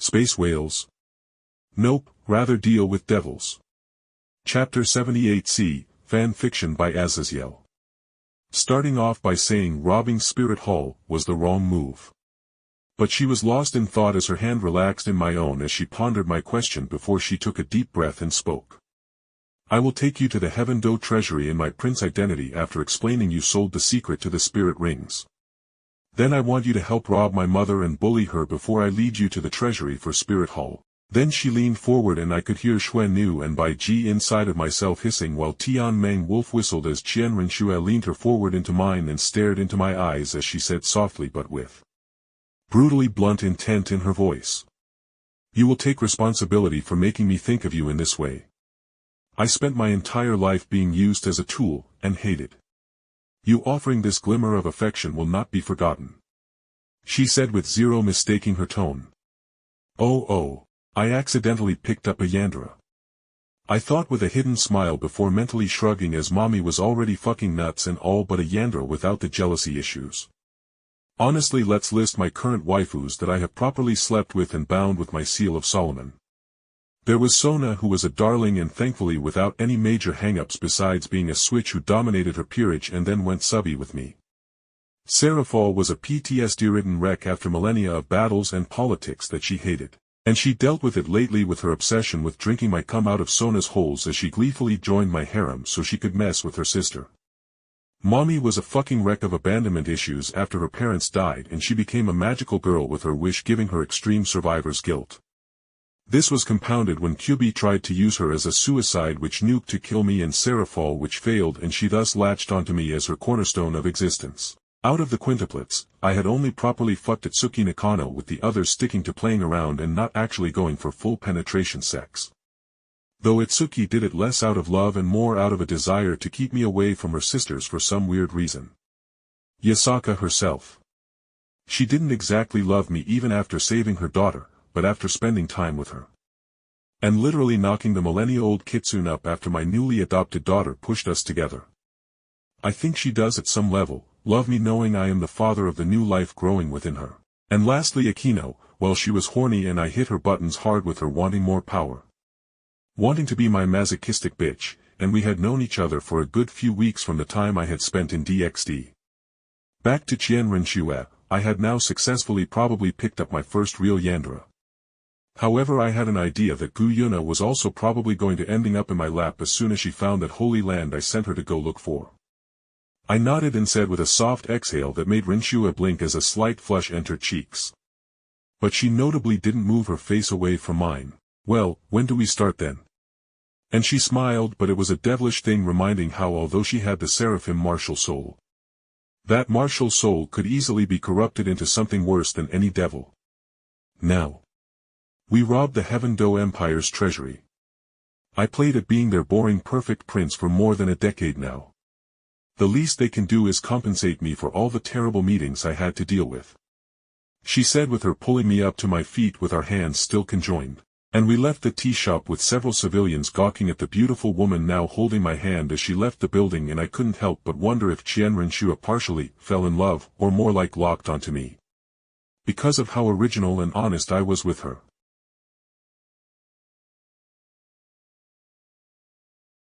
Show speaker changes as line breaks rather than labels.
Space whales? Nope, rather deal with devils. Chapter 78c, Fan Fiction by Azazyel. Starting off by saying robbing Spirit Hall was the wrong move. But she was lost in thought as her hand relaxed in my own as she pondered my question before she took a deep breath and spoke. I will take you to the Heaven Dou Treasury in my prince identity after explaining you sold the secret to the spirit rings. Then I want you to help rob my mother and bully her before I lead you to the treasury for Spirit Hall. Then she leaned forward and I could hear Xuan Nu and Bai Ji inside of myself hissing while Tian Meng wolf whistled as Qian Renxue leaned her forward into mine and stared into my eyes as she said softly but with brutally blunt intent in her voice. You will take responsibility for making me think of you in this way. I spent my entire life being used as a tool, and hated. You offering this glimmer of affection will not be forgotten. She said with zero mistaking her tone. Oh, I accidentally picked up a Yandra. I thought with a hidden smile before mentally shrugging as mommy was already fucking nuts and all but a Yandra without the jealousy issues. Honestly, let's list my current waifus that I have properly slept with and bound with my seal of Solomon. There was Sona, who was a darling and thankfully without any major hang-ups besides being a switch who dominated her peerage and then went subby with me. Seraphal was a PTSD-ridden wreck after millennia of battles and politics that she hated. And she dealt with it lately with her obsession with drinking my cum out of Sona's holes as she gleefully joined my harem so she could mess with her sister. Mommy was a fucking wreck of abandonment issues after her parents died and she became a magical girl with her wish giving her extreme survivor's guilt. This was compounded when QB tried to use her as a suicide witch nuke to kill me and Seraphal, which failed, and she thus latched onto me as her cornerstone of existence. Out of the quintuplets, I had only properly fucked Atsuki Nakano, with the others sticking to playing around and not actually going for full penetration sex. Though Atsuki did it less out of love and more out of a desire to keep me away from her sisters for some weird reason. Yasaka herself. She didn't exactly love me even after saving her daughter, but after spending time with her. And literally knocking the millennia-old kitsune up after my newly adopted daughter pushed us together. I think she does at some level love me knowing I am the father of the new life growing within her. And lastly Akino, well, she was horny and I hit her buttons hard with her wanting more power. Wanting to be my masochistic bitch, and we had known each other for a good few weeks from the time I had spent in DXD. Back to Qian Renxue, I had now successfully probably picked up my first real Yandra. However, I had an idea that Gu Yuna was also probably going to ending up in my lap as soon as she found that holy land I sent her to go look for. I nodded and said with a soft exhale that made Renxue blink as a slight flush entered cheeks. But she notably didn't move her face away from mine. Well, when do we start then? And she smiled, but it was a devilish thing, reminding how although she had the seraphim martial soul, that martial soul could easily be corrupted into something worse than any devil. Now, we robbed the Heaven Dou Empire's treasury. I played at being their boring perfect prince for more than a decade now. The least they can do is compensate me for all the terrible meetings I had to deal with. She said with her pulling me up to my feet with our hands still conjoined. And we left the tea shop with several civilians gawking at the beautiful woman now holding my hand as she left the building, and I couldn't help but wonder if Qian Renxue partially fell in love or more like locked onto me. Because of how original and honest I was with her.